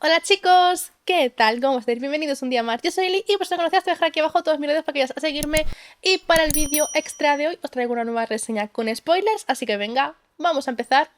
Hola chicos, ¿qué tal? ¿Cómo estáis? Bienvenidos un día más. Yo soy Eli y por si no conocías te voy a dejar aquí abajo todos mis redes para que vayas a seguirme. Y para el vídeo extra de hoy os traigo una nueva reseña con spoilers, así que venga, vamos a empezar.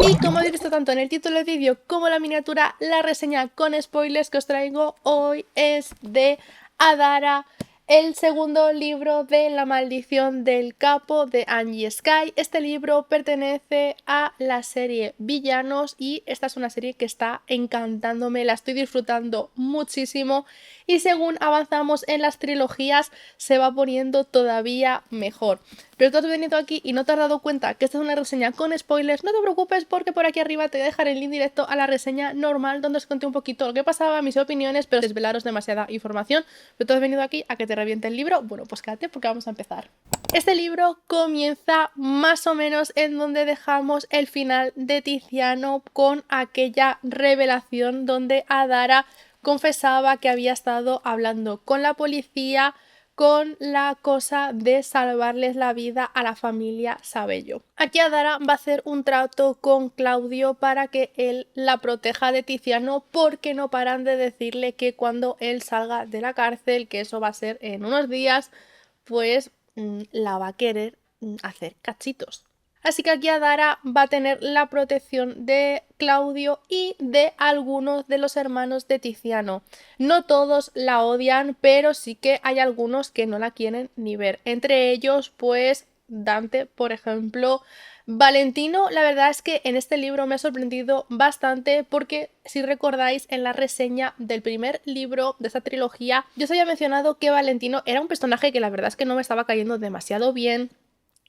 Y como habéis visto tanto en el título del vídeo como en la miniatura, la reseña con spoilers que os traigo hoy es de Adara, el segundo libro de La maldición del capo de Angie Sky. Este libro pertenece a la serie Villanos y esta es una serie que está encantándome, la estoy disfrutando muchísimo y según avanzamos en las trilogías se va poniendo todavía mejor. Pero tú has venido aquí y no te has dado cuenta que esta es una reseña con spoilers, no te preocupes porque por aquí arriba te voy a dejar el link directo a la reseña normal donde os conté un poquito lo que pasaba, mis opiniones, pero desvelaros demasiada información. Pero tú has venido aquí a que te reviente el libro, bueno pues quédate porque vamos a empezar. Este libro comienza más o menos en donde dejamos el final de Tiziano con aquella revelación donde Adara confesaba que había estado hablando con la policía con la cosa de salvarles la vida a la familia Sabello. Aquí Adara va a hacer un trato con Claudio para que él la proteja de Tiziano porque no paran de decirle que cuando él salga de la cárcel, que eso va a ser en unos días, pues la va a querer hacer cachitos. Así que aquí Adara va a tener la protección de Claudio y de algunos de los hermanos de Tiziano. No todos la odian, pero sí que hay algunos que no la quieren ni ver. Entre ellos, pues, Dante, por ejemplo. Valentino, la verdad es que en este libro me ha sorprendido bastante porque si recordáis en la reseña del primer libro de esta trilogía yo os había mencionado que Valentino era un personaje que la verdad es que no me estaba cayendo demasiado bien.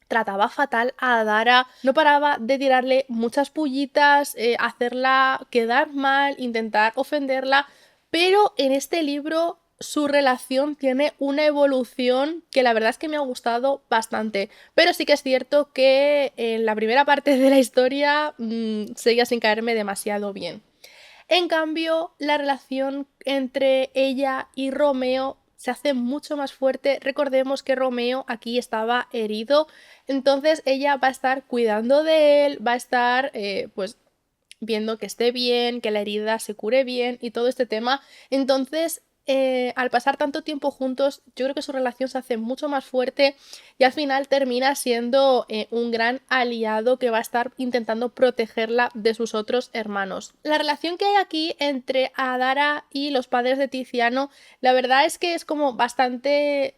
Trataba fatal a Adara, no paraba de tirarle muchas pullitas, hacerla quedar mal, intentar ofenderla, pero en este libro su relación tiene una evolución que la verdad es que me ha gustado bastante. Pero sí que es cierto que en la primera parte de la historia seguía sin caerme demasiado bien. En cambio, la relación entre ella y Romeo se hace mucho más fuerte. Recordemos que Romeo aquí estaba herido, entonces ella va a estar cuidando de él, va a estar pues viendo que esté bien, que la herida se cure bien y todo este tema. Entonces, al pasar tanto tiempo juntos, yo creo que su relación se hace mucho más fuerte y al final termina siendo un gran aliado que va a estar intentando protegerla de sus otros hermanos. La relación que hay aquí entre Adara y los padres de Tiziano, la verdad es que es como bastante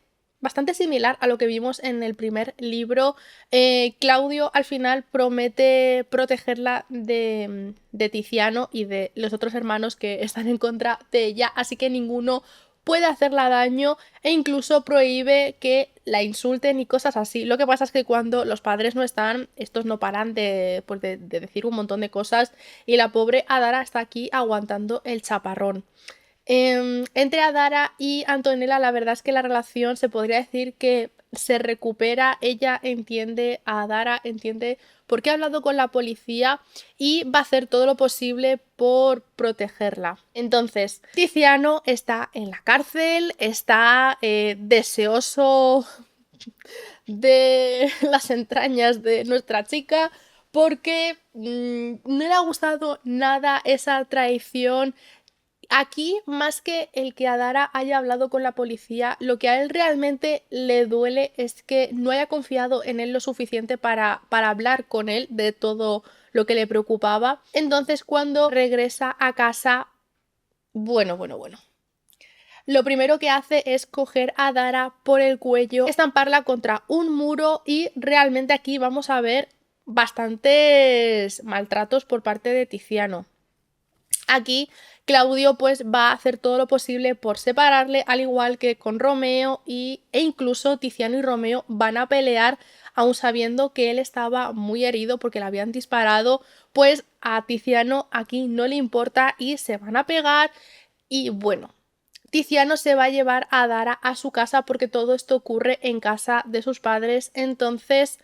similar a lo que vimos en el primer libro. Claudio al final promete protegerla de Tiziano y de los otros hermanos que están en contra de ella, así que ninguno puede hacerla daño e incluso prohíbe que la insulten y cosas así. Lo que pasa es que cuando los padres no están, estos no paran de decir un montón de cosas y la pobre Adara está aquí aguantando el chaparrón. Entre Adara y Antonella, la verdad es que la relación se podría decir que se recupera. Ella entiende a Adara, entiende por qué ha hablado con la policía y va a hacer todo lo posible por protegerla. Entonces, Tiziano está en la cárcel, está deseoso de las entrañas de nuestra chica porque no le ha gustado nada esa traición. Aquí, más que el que Adara haya hablado con la policía, lo que a él realmente le duele es que no haya confiado en él lo suficiente para hablar con él de todo lo que le preocupaba. Entonces, cuando regresa a casa, bueno. Lo primero que hace es coger a Adara por el cuello, estamparla contra un muro y realmente aquí vamos a ver bastantes maltratos por parte de Tiziano. Aquí Claudio pues va a hacer todo lo posible por separarle, al igual que con Romeo e incluso Tiziano y Romeo van a pelear aun sabiendo que él estaba muy herido porque le habían disparado, pues a Tiziano aquí no le importa y se van a pegar y bueno. Tiziano se va a llevar a Dara a su casa porque todo esto ocurre en casa de sus padres, entonces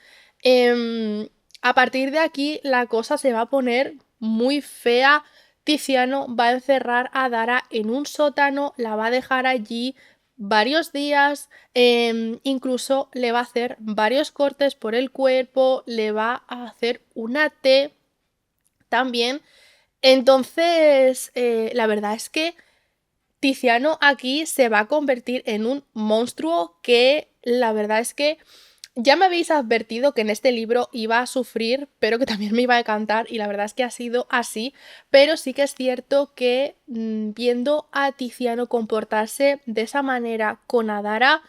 a partir de aquí la cosa se va a poner muy fea. Tiziano va a encerrar a Dara en un sótano, la va a dejar allí varios días, incluso le va a hacer varios cortes por el cuerpo, le va a hacer una T también. Entonces, la verdad es que Tiziano aquí se va a convertir en un monstruo que la verdad es que ya me habéis advertido que en este libro iba a sufrir, pero que también me iba a encantar, y la verdad es que ha sido así. Pero sí que es cierto que viendo a Tiziano comportarse de esa manera con Adara,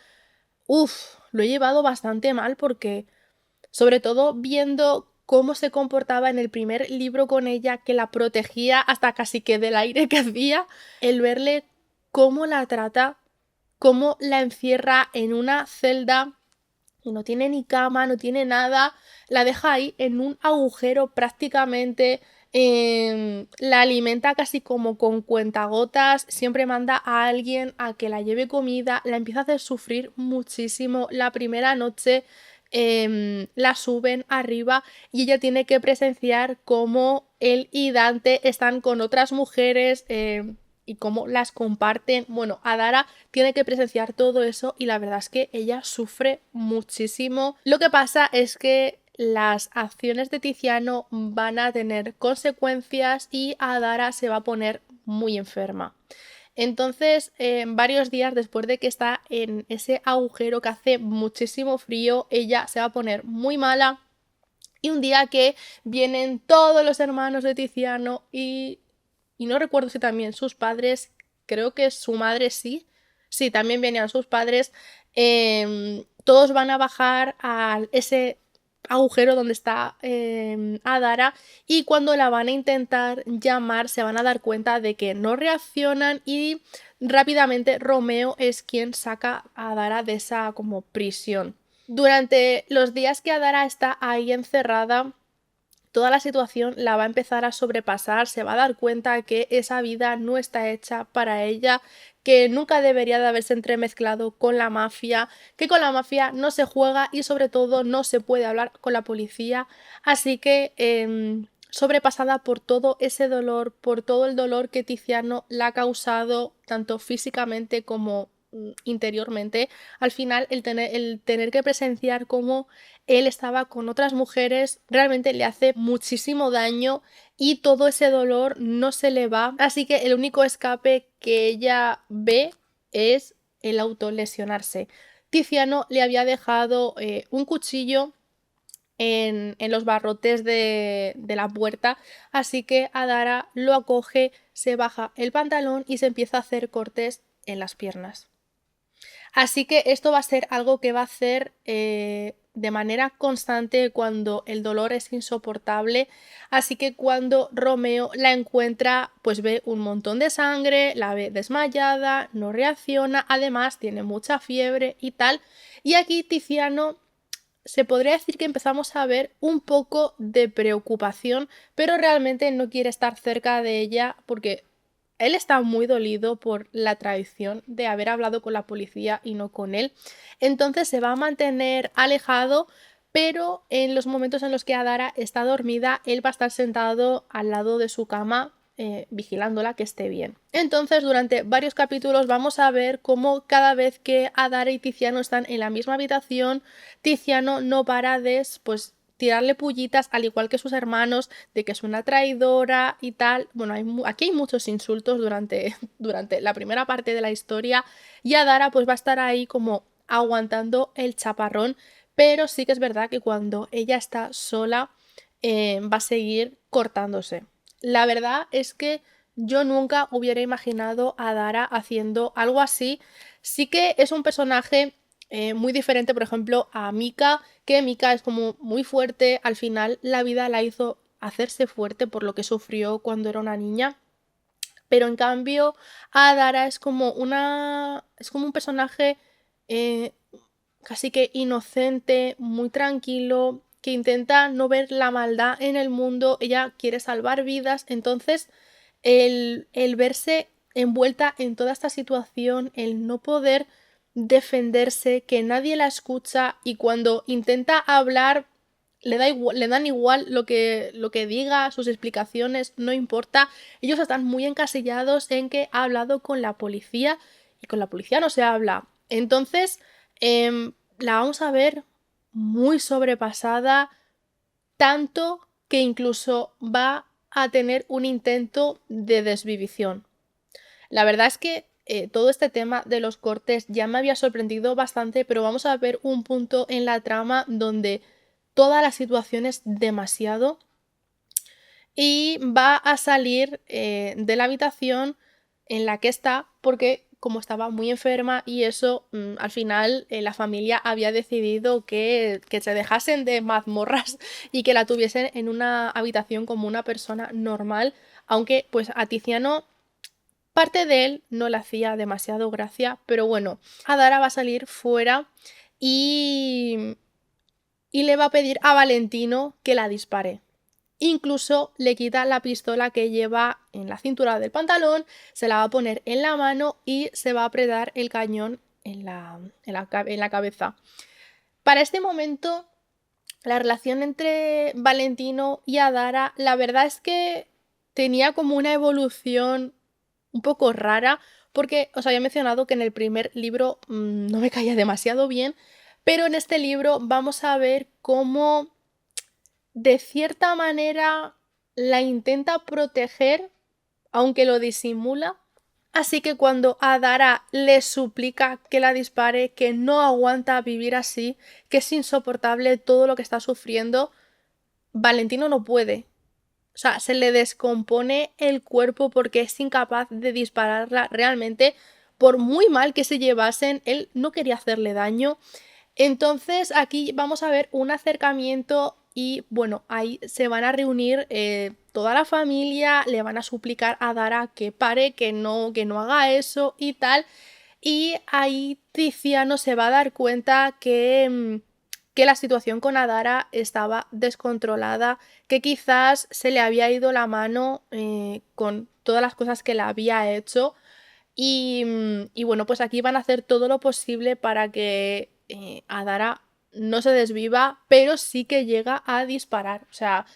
lo he llevado bastante mal porque, sobre todo viendo cómo se comportaba en el primer libro con ella, que la protegía hasta casi que del aire que hacía, el verle cómo la trata, cómo la encierra en una celda y no tiene ni cama, no tiene nada, la deja ahí en un agujero prácticamente, la alimenta casi como con cuentagotas, siempre manda a alguien a que la lleve comida, la empieza a hacer sufrir muchísimo. La primera noche la suben arriba y ella tiene que presenciar cómo él y Dante están con otras mujeres, y cómo las comparten. Bueno, Adara tiene que presenciar todo eso y la verdad es que ella sufre muchísimo. Lo que pasa es que las acciones de Tiziano van a tener consecuencias y Adara se va a poner muy enferma. Entonces, varios días después de que está en ese agujero que hace muchísimo frío, ella se va a poner muy mala. Y un día que vienen todos los hermanos de Tiziano y no recuerdo si también sus padres, creo que su madre sí, también venían sus padres, todos van a bajar a ese agujero donde está Adara, y cuando la van a intentar llamar se van a dar cuenta de que no reaccionan y rápidamente Romeo es quien saca a Adara de esa como prisión. Durante los días que Adara está ahí encerrada, toda la situación la va a empezar a sobrepasar, se va a dar cuenta que esa vida no está hecha para ella, que nunca debería de haberse entremezclado con la mafia, que con la mafia no se juega y sobre todo no se puede hablar con la policía. Así que sobrepasada por todo ese dolor, por todo el dolor que Tiziano le ha causado, tanto físicamente como interiormente, al final el tener que presenciar cómo él estaba con otras mujeres realmente le hace muchísimo daño y todo ese dolor no se le va, así que el único escape que ella ve es el autolesionarse. Tiziano le había dejado un cuchillo en los barrotes de la puerta, así que Adara lo acoge, se baja el pantalón y se empieza a hacer cortes en las piernas. Así que esto va a ser algo que va a hacer de manera constante cuando el dolor es insoportable. Así que cuando Romeo la encuentra, pues ve un montón de sangre, la ve desmayada, no reacciona, además tiene mucha fiebre y tal. Y aquí Tiziano se podría decir que empezamos a ver un poco de preocupación, pero realmente no quiere estar cerca de ella porque él está muy dolido por la traición de haber hablado con la policía y no con él. Entonces se va a mantener alejado, pero en los momentos en los que Adara está dormida, él va a estar sentado al lado de su cama, vigilándola que esté bien. Entonces, durante varios capítulos vamos a ver cómo cada vez que Adara y Tiziano están en la misma habitación, Tiziano no para de, pues, tirarle pullitas, al igual que sus hermanos, de que es una traidora y tal. Bueno, aquí hay muchos insultos durante la primera parte de la historia, y Adara pues va a estar ahí como aguantando el chaparrón, pero sí que es verdad que cuando ella está sola va a seguir cortándose. La verdad es que yo nunca hubiera imaginado a Dara haciendo algo así. Sí que es un personaje muy diferente, por ejemplo, a Mika, que Mika es como muy fuerte, al final la vida la hizo hacerse fuerte por lo que sufrió cuando era una niña, pero en cambio Adara es como un personaje eh, casi que inocente, muy tranquilo, que intenta no ver la maldad en el mundo, ella quiere salvar vidas, entonces el verse envuelta en toda esta situación, el no poder defenderse, que nadie la escucha y cuando intenta hablar le dan igual lo que diga, sus explicaciones, no importa. Ellos están muy encasillados en que ha hablado con la policía y con la policía no se habla. Entonces, la vamos a ver muy sobrepasada, tanto que incluso va a tener un intento de desvivición. La verdad es que todo este tema de los cortes ya me había sorprendido bastante, pero vamos a ver un punto en la trama donde toda la situación es demasiado y va a salir de la habitación en la que está porque como estaba muy enferma y eso, al final la familia había decidido que se dejasen de mazmorras y que la tuviesen en una habitación como una persona normal, aunque pues a Tiziano parte de él no le hacía demasiado gracia, pero bueno, Adara va a salir fuera y le va a pedir a Valentino que la dispare. Incluso le quita la pistola que lleva en la cintura del pantalón, se la va a poner en la mano y se va a apretar el cañón en la cabeza. Para este momento, la relación entre Valentino y Adara, la verdad es que tenía como una evolución un poco rara, porque os había mencionado que en el primer libro no me caía demasiado bien, pero en este libro vamos a ver cómo de cierta manera la intenta proteger, aunque lo disimula. Así que cuando Adara le suplica que la dispare, que no aguanta vivir así, que es insoportable todo lo que está sufriendo, Valentino no puede. O sea, se le descompone el cuerpo porque es incapaz de dispararla realmente. Por muy mal que se llevasen, él no quería hacerle daño. Entonces aquí vamos a ver un acercamiento y bueno, ahí se van a reunir toda la familia, le van a suplicar a Dara que pare, que no haga eso y tal. Y ahí Tiziano se va a dar cuenta que la situación con Adara estaba descontrolada, que quizás se le había ido la mano con todas las cosas que le había hecho. Y bueno, pues aquí van a hacer todo lo posible para que Adara no se desviva, pero sí que llega a disparar. O sea,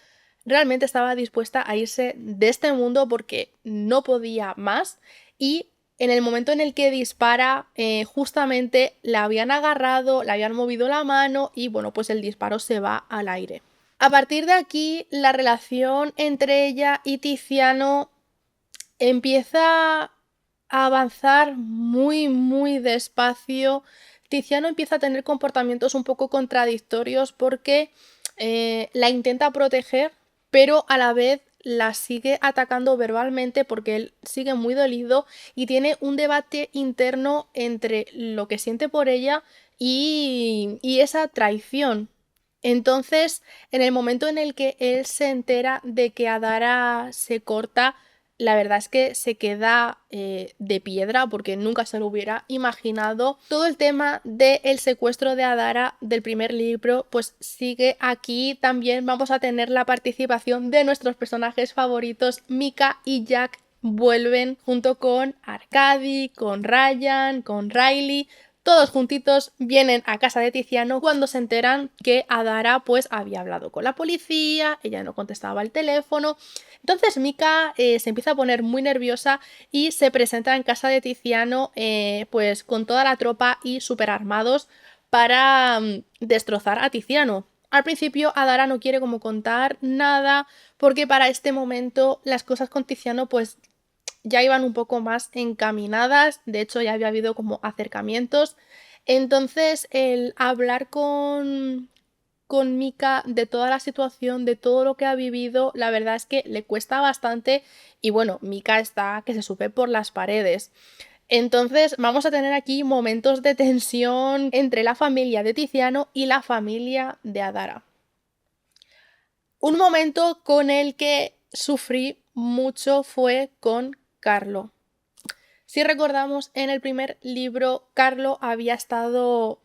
realmente estaba dispuesta a irse de este mundo porque no podía más. Y en el momento en el que dispara, justamente la habían agarrado, le habían movido la mano y bueno, pues el disparo se va al aire. A partir de aquí, la relación entre ella y Tiziano empieza a avanzar muy despacio. Tiziano empieza a tener comportamientos un poco contradictorios porque la intenta proteger, pero a la vez la sigue atacando verbalmente porque él sigue muy dolido y tiene un debate interno entre lo que siente por ella y esa traición. Entonces, en el momento en el que él se entera de que Adara se corta, la verdad es que se queda de piedra porque nunca se lo hubiera imaginado. Todo el tema del secuestro de Adara del primer libro pues sigue aquí. También vamos a tener la participación de nuestros personajes favoritos. Mika y Jack vuelven junto con Arkady, con Ryan, con Riley. Todos juntitos vienen a casa de Tiziano cuando se enteran que Adara pues había hablado con la policía, ella no contestaba el teléfono. Entonces Mika se empieza a poner muy nerviosa y se presenta en casa de Tiziano pues con toda la tropa y súper armados para destrozar a Tiziano. Al principio Adara no quiere como contar nada porque para este momento las cosas con Tiziano pues ya iban un poco más encaminadas, de hecho ya había habido como acercamientos. Entonces el hablar con Mika de toda la situación, de todo lo que ha vivido, la verdad es que le cuesta bastante y bueno, Mika está que se sube por las paredes. Entonces vamos a tener aquí momentos de tensión entre la familia de Tiziano y la familia de Adara. Un momento con el que sufrí mucho fue con Carlo. Si recordamos, en el primer libro, Carlo había estado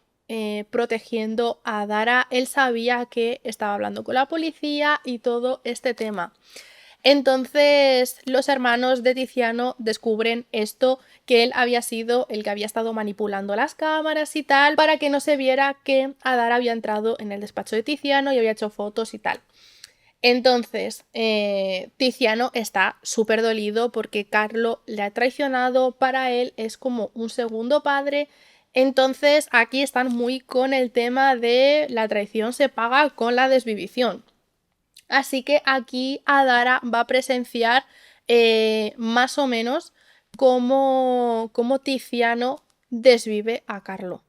protegiendo a Dara. Él sabía que estaba hablando con la policía y todo este tema. Entonces los hermanos de Tiziano descubren esto, que él había sido el que había estado manipulando las cámaras y tal, para que no se viera que Adara había entrado en el despacho de Tiziano y había hecho fotos y tal. Entonces, Tiziano está súper dolido porque Carlo le ha traicionado, para él es como un segundo padre. Entonces, aquí están muy con el tema de la traición se paga con la desvivición. Así que aquí Adara va a presenciar más o menos cómo Tiziano desvive a Carlo.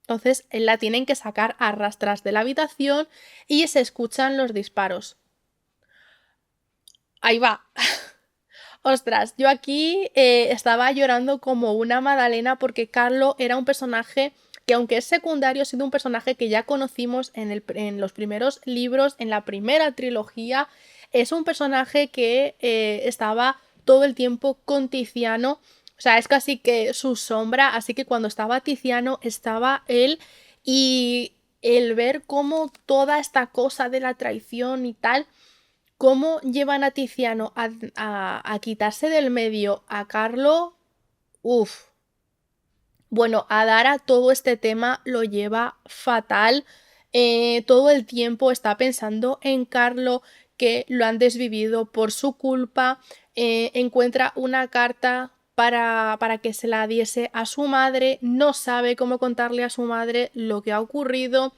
Entonces la tienen que sacar a rastras de la habitación y se escuchan los disparos. Ahí va. Ostras, yo aquí estaba llorando como una magdalena porque Carlo era un personaje que, aunque es secundario, ha sido un personaje que ya conocimos en los primeros libros, en la primera trilogía. Es un personaje que estaba todo el tiempo con Tiziano. O sea, es casi que su sombra, así que cuando estaba Tiziano estaba él, y el ver cómo toda esta cosa de la traición y tal, cómo llevan a Tiziano a quitarse del medio a Carlo, uff. Bueno, Adara todo este tema lo lleva fatal. Todo el tiempo está pensando en Carlo, que lo han desvivido por su culpa. Encuentra una carta para que se la diese a su madre. No sabe cómo contarle a su madre lo que ha ocurrido.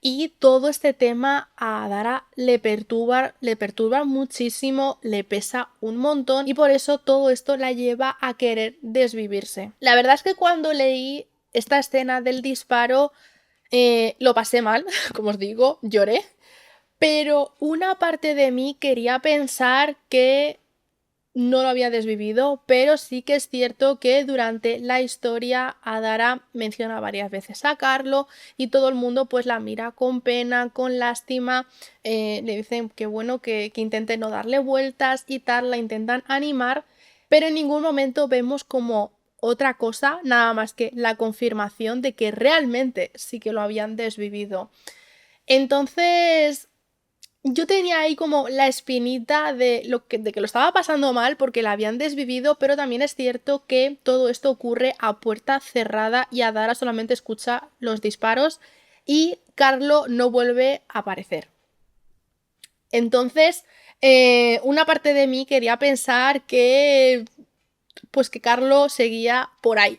Y todo este tema a Dara le perturba muchísimo, le pesa un montón, y por eso todo esto la lleva a querer desvivirse. La verdad es que cuando leí esta escena del disparo lo pasé mal, como os digo, lloré, pero una parte de mí quería pensar que no lo había desvivido, pero sí que es cierto que durante la historia Adara menciona varias veces a Carlo y todo el mundo pues la mira con pena, con lástima, le dicen que bueno, que intente no darle vueltas y tal, la intentan animar, pero en ningún momento vemos como otra cosa, nada más que la confirmación de que realmente sí que lo habían desvivido. Entonces, yo tenía ahí como la espinita de que lo estaba pasando mal porque la habían desvivido, pero también es cierto que todo esto ocurre a puerta cerrada y Adara solamente escucha los disparos y Carlo no vuelve a aparecer. Entonces, una parte de mí quería pensar que pues que Carlo seguía por ahí.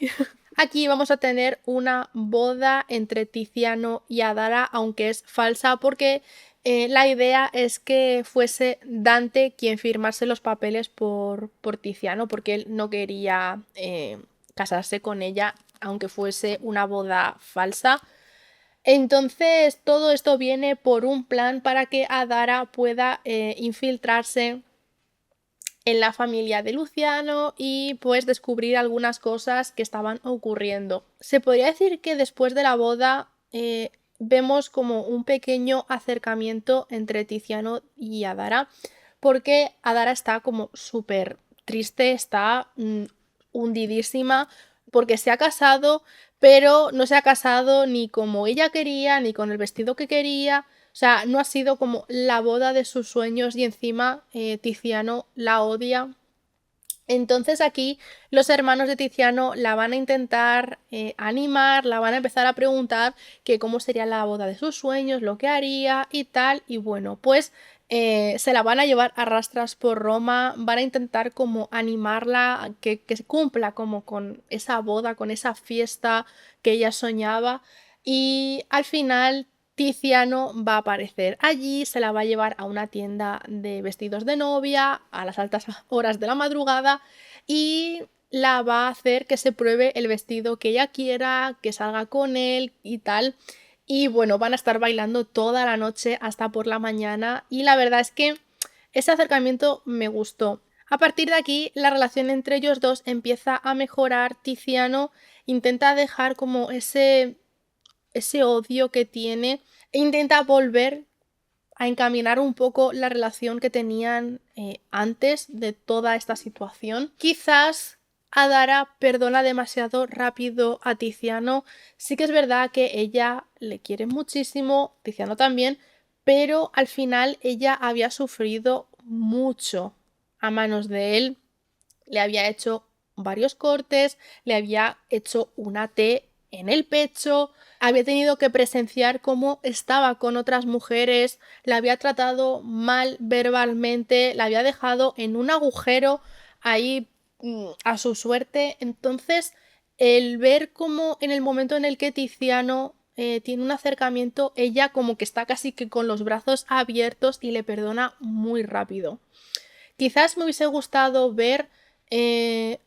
Aquí vamos a tener una boda entre Tiziano y Adara, aunque es falsa porque la idea es que fuese Dante quien firmase los papeles por Tiziano, porque él no quería casarse con ella, aunque fuese una boda falsa. Entonces todo esto viene por un plan para que Adara pueda infiltrarse en la familia de Luciano y pues descubrir algunas cosas que estaban ocurriendo. Se podría decir que después de la boda vemos como un pequeño acercamiento entre Tiziano y Adara, porque Adara está como súper triste, está hundidísima porque se ha casado, pero no se ha casado ni como ella quería, ni con el vestido que quería. O sea, no ha sido como la boda de sus sueños y encima Tiziano la odia. Entonces aquí los hermanos de Tiziano la van a intentar animar, la van a empezar a preguntar que cómo sería la boda de sus sueños, lo que haría y tal. Y bueno, pues se la van a llevar a rastras por Roma, van a intentar como animarla, que se cumpla como con esa boda, con esa fiesta que ella soñaba. Y al final Tiziano va a aparecer allí, se la va a llevar a una tienda de vestidos de novia a las altas horas de la madrugada y la va a hacer que se pruebe el vestido que ella quiera, que salga con él y tal. Y bueno, van a estar bailando toda la noche hasta por la mañana y la verdad es que ese acercamiento me gustó. A partir de aquí, la relación entre ellos dos empieza a mejorar. Tiziano intenta dejar como ese odio que tiene e intenta volver a encaminar un poco la relación que tenían antes de toda esta situación. Quizás Adara perdona demasiado rápido a Tiziano. Sí que es verdad que ella le quiere muchísimo, Tiziano también, pero al final ella había sufrido mucho a manos de él. Le había hecho varios cortes, le había hecho una T en el pecho, había tenido que presenciar cómo estaba con otras mujeres, la había tratado mal verbalmente, la había dejado en un agujero ahí a su suerte. Entonces, el ver cómo en el momento en el que Tiziano tiene un acercamiento, ella como que está casi que con los brazos abiertos y le perdona muy rápido. Quizás me hubiese gustado ver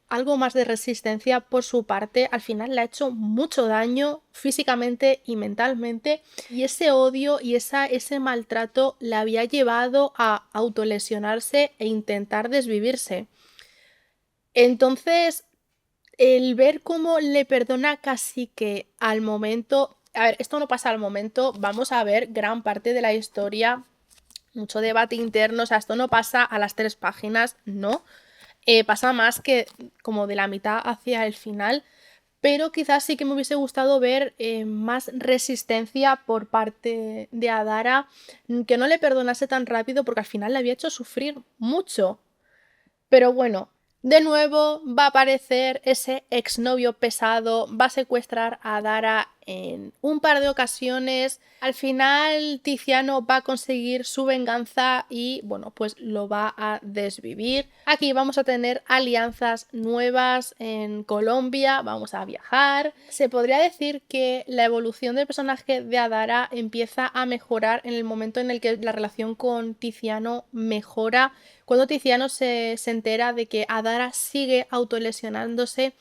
algo más de resistencia por su parte. Al final le ha hecho mucho daño físicamente y mentalmente, y ese odio y ese maltrato le había llevado a autolesionarse e intentar desvivirse. Entonces, el ver cómo le perdona casi que al momento... A ver, esto no pasa al momento, vamos a ver gran parte de la historia, mucho debate interno, o sea, esto no pasa a las 3 páginas, no. Pasa más que como de la mitad hacia el final, pero quizás sí que me hubiese gustado ver más resistencia por parte de Adara, que no le perdonase tan rápido porque al final le había hecho sufrir mucho. Pero bueno, de nuevo va a aparecer ese exnovio pesado, va a secuestrar a Dara en un par de ocasiones. Al final Tiziano va a conseguir su venganza y bueno, pues lo va a desvivir. Aquí vamos a tener alianzas nuevas en Colombia, vamos a viajar. Se podría decir que la evolución del personaje de Adara empieza a mejorar en el momento en el que la relación con Tiziano mejora. Cuando Tiziano se entera de que Adara sigue autolesionándose,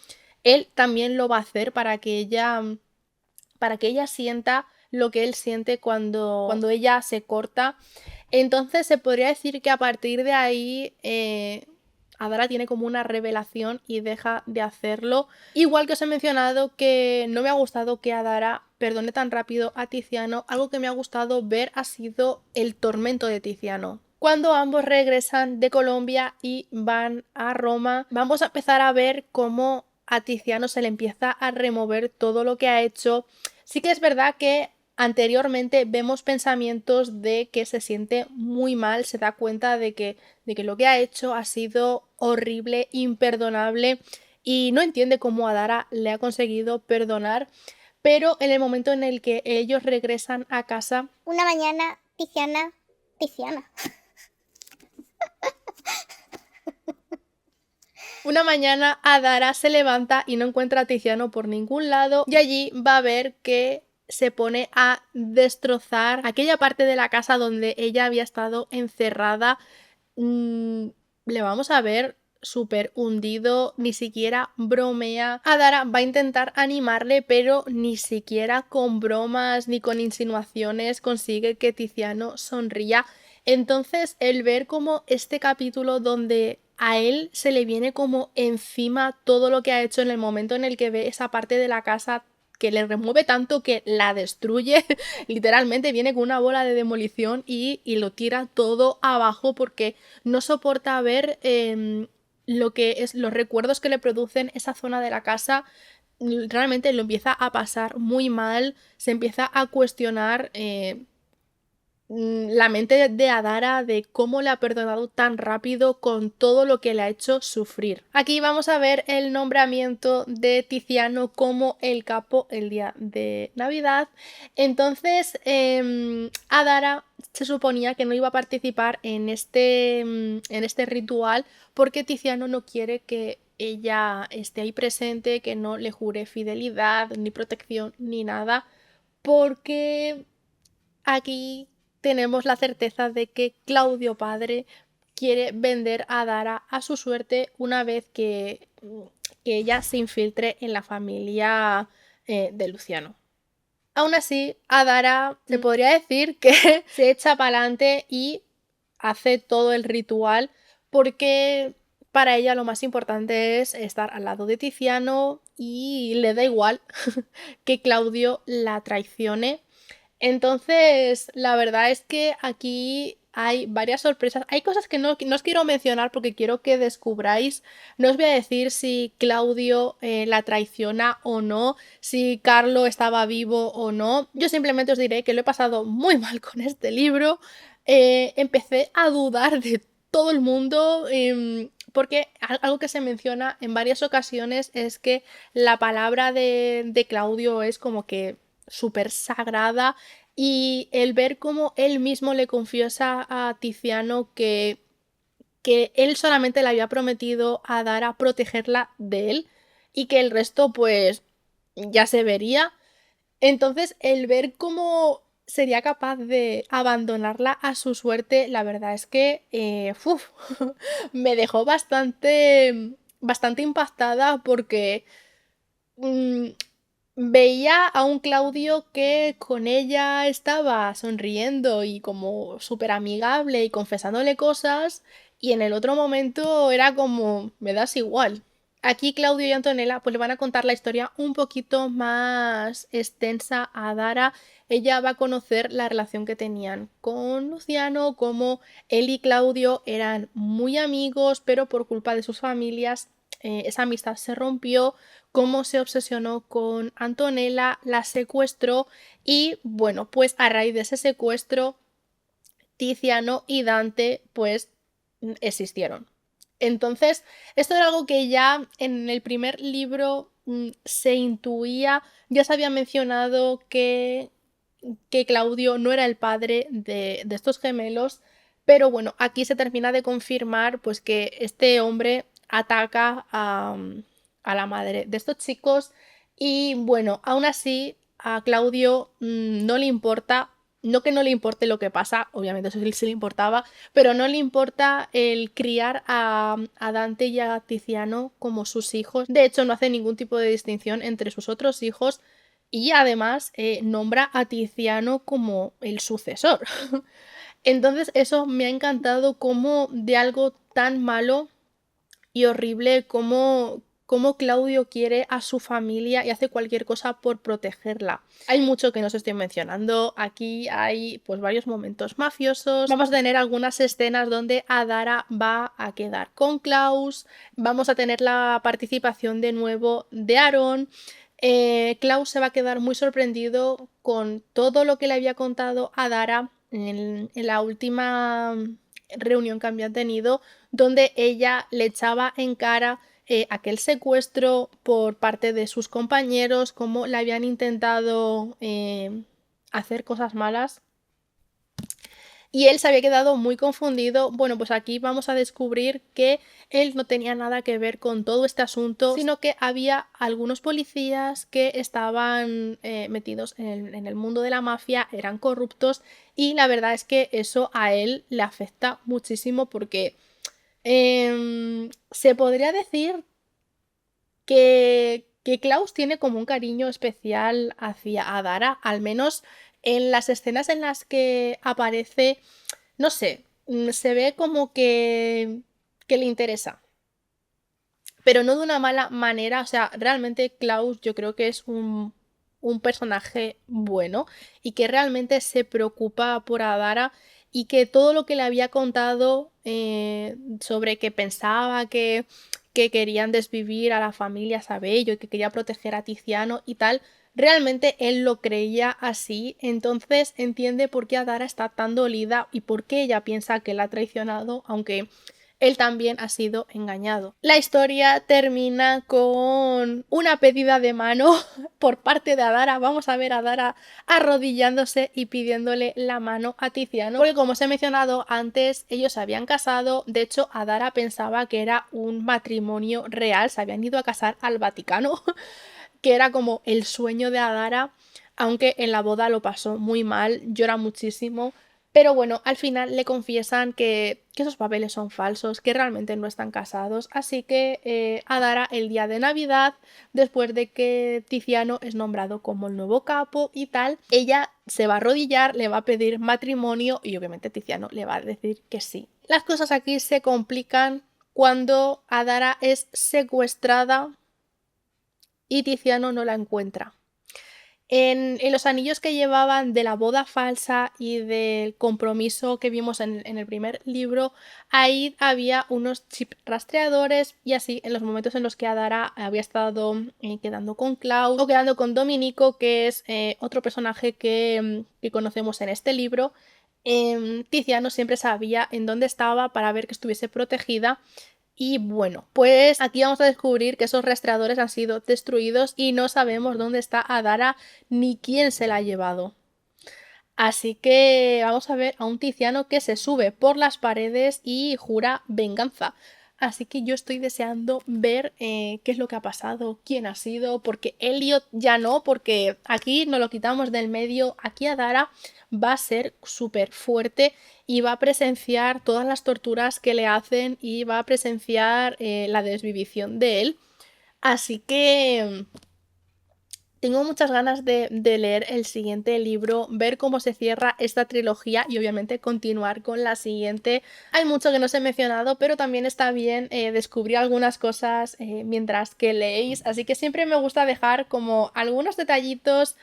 él también lo va a hacer para que ella sienta lo que él siente cuando ella se corta. Entonces se podría decir que a partir de ahí Adara tiene como una revelación y deja de hacerlo. Igual que os he mencionado que no me ha gustado que Adara perdone tan rápido a Tiziano, algo que me ha gustado ver ha sido el tormento de Tiziano. Cuando ambos regresan de Colombia y van a Roma, vamos a empezar a ver cómo a Tiziano se le empieza a remover todo lo que ha hecho. Sí que es verdad que anteriormente vemos pensamientos de que se siente muy mal, se da cuenta de que lo que ha hecho ha sido horrible, imperdonable, y no entiende cómo Adara le ha conseguido perdonar. Pero en el momento en el que ellos regresan a casa, una mañana Tiziana. Una mañana Adara se levanta y no encuentra a Tiziano por ningún lado, y allí va a ver que se pone a destrozar aquella parte de la casa donde ella había estado encerrada. Le vamos a ver súper hundido, ni siquiera bromea. Adara va a intentar animarle, pero ni siquiera con bromas ni con insinuaciones consigue que Tiziano sonría. Entonces, el ver como este capítulo donde a él se le viene como encima todo lo que ha hecho en el momento en el que ve esa parte de la casa que le remueve tanto que la destruye, literalmente viene con una bola de demolición y lo tira todo abajo porque no soporta ver lo que es los recuerdos que le producen esa zona de la casa. Realmente lo empieza a pasar muy mal, se empieza a cuestionar la mente de Adara, de cómo le ha perdonado tan rápido con todo lo que le ha hecho sufrir. Aquí vamos a ver el nombramiento de Tiziano como el capo el día de Navidad. Entonces Adara se suponía que no iba a participar en este ritual porque Tiziano no quiere que ella esté ahí presente, que no le jure fidelidad, ni protección, ni nada, porque aquí tenemos la certeza de que Claudio padre quiere vender a Dara a su suerte una vez que ella se infiltre en la familia de Luciano. Aún así, a Dara se podría decir que se echa para adelante y hace todo el ritual porque para ella lo más importante es estar al lado de Tiziano y le da igual que Claudio la traicione. Entonces, la verdad es que aquí hay varias sorpresas. Hay cosas que no os quiero mencionar porque quiero que descubráis. No os voy a decir si Claudio la traiciona o no, si Carlo estaba vivo o no. Yo simplemente os diré que lo he pasado muy mal con este libro. Empecé a dudar de todo el mundo. Porque algo que se menciona en varias ocasiones es que la palabra de Claudio es como que súper sagrada, y el ver cómo él mismo le confiesa a Tiziano que él solamente le había prometido a Dara protegerla de él y que el resto pues ya se vería. Entonces, el ver cómo sería capaz de abandonarla a su suerte, la verdad es que me dejó bastante impactada porque mm, veía a un Claudio que con ella estaba sonriendo y como súper amigable y confesándole cosas, y en el otro momento era como, me das igual. Aquí Claudio y Antonella pues le van a contar la historia un poquito más extensa a Dara. Ella va a conocer la relación que tenían con Luciano, como él y Claudio eran muy amigos, pero por culpa de sus familias esa amistad se rompió, cómo se obsesionó con Antonella, la secuestró y bueno, pues a raíz de ese secuestro, Tiziano y Dante pues existieron. Entonces, esto era algo que ya en el primer libro se intuía, ya se había mencionado que Claudio no era el padre de estos gemelos, pero bueno, aquí se termina de confirmar pues que este hombre ataca a la madre de estos chicos y bueno, aún así a Claudio no le importa, no que no le importe lo que pasa, obviamente eso sí le importaba, pero no le importa el criar a Dante y a Tiziano como sus hijos. De hecho, no hace ningún tipo de distinción entre sus otros hijos y además nombra a Tiziano como el sucesor. Entonces eso me ha encantado como de algo tan malo y horrible como Claudio quiere a su familia y hace cualquier cosa por protegerla. Hay mucho que no os estoy mencionando. Aquí hay pues varios momentos mafiosos. Vamos a tener algunas escenas donde Adara va a quedar con Klaus. Vamos a tener la participación de nuevo de Aaron. Klaus se va a quedar muy sorprendido con todo lo que le había contado a Dara en la última reunión que habían tenido, donde ella le echaba en cara aquel secuestro por parte de sus compañeros, cómo le habían intentado hacer cosas malas. Y él se había quedado muy confundido. Bueno, pues aquí vamos a descubrir que él no tenía nada que ver con todo este asunto, sino que había algunos policías que estaban metidos en el mundo de la mafia, eran corruptos y la verdad es que eso a él le afecta muchísimo porque se podría decir que Klaus tiene como un cariño especial hacia Adara, al menos en las escenas en las que aparece, no sé, se ve como que le interesa. Pero no de una mala manera, o sea, realmente Klaus yo creo que es un personaje bueno y que realmente se preocupa por Adara y que todo lo que le había contado sobre que pensaba que querían desvivir a la familia Sabello y que quería proteger a Tiziano y tal, realmente él lo creía así, entonces entiende por qué Adara está tan dolida y por qué ella piensa que la ha traicionado, aunque él también ha sido engañado. La historia termina con una pedida de mano por parte de Adara. Vamos a ver a Adara arrodillándose y pidiéndole la mano a Tiziano, porque como os he mencionado antes, ellos se habían casado. De hecho, Adara pensaba que era un matrimonio real, se habían ido a casar al Vaticano, que era como el sueño de Adara, aunque en la boda lo pasó muy mal, llora muchísimo. Pero bueno, al final le confiesan que esos papeles son falsos, que realmente no están casados. Así que Adara el día de Navidad, después de que Tiziano es nombrado como el nuevo capo y tal, ella se va a arrodillar, le va a pedir matrimonio y obviamente Tiziano le va a decir que sí. Las cosas aquí se complican cuando Adara es secuestrada y Tiziano no la encuentra. En los anillos que llevaban de la boda falsa y del compromiso que vimos en el primer libro, ahí había unos chips rastreadores y así en los momentos en los que Adara había estado quedando con Klaus o quedando con Dominico, que es otro personaje que conocemos en este libro, Tiziano siempre sabía en dónde estaba para ver que estuviese protegida. Y bueno, pues aquí vamos a descubrir que esos rastreadores han sido destruidos y no sabemos dónde está Adara ni quién se la ha llevado. Así que vamos a ver a un Tiziano que se sube por las paredes y jura venganza. Así que yo estoy deseando ver qué es lo que ha pasado, quién ha sido, porque Elliot ya no, porque aquí nos lo quitamos del medio, aquí Adara va a ser súper fuerte y va a presenciar todas las torturas que le hacen y va a presenciar la desvivición de él. Así que tengo muchas ganas de leer el siguiente libro, ver cómo se cierra esta trilogía y obviamente continuar con la siguiente. Hay mucho que no os he mencionado, pero también está bien descubrir algunas cosas mientras que leéis, así que siempre me gusta dejar como algunos detallitos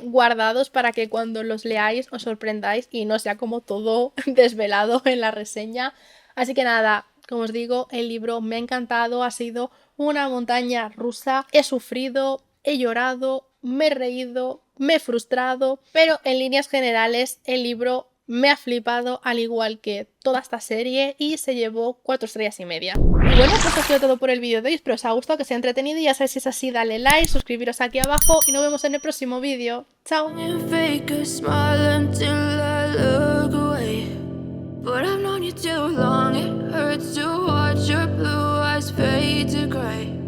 guardados para que cuando los leáis os sorprendáis y no sea como todo desvelado en la reseña. Así que nada, como os digo, el libro me ha encantado, ha sido una montaña rusa, he sufrido, he llorado, me he reído, me he frustrado, pero en líneas generales el libro me ha flipado al igual que toda esta serie y se llevó 4 estrellas y media. Y bueno, pues eso ha sido todo por el vídeo de hoy, espero os haya gustado, que sea entretenido y ya sabéis, si es así dale like, suscribiros aquí abajo y nos vemos en el próximo vídeo. ¡Chao! But I've known you too long, it hurts to watch your blue eyes fade to gray.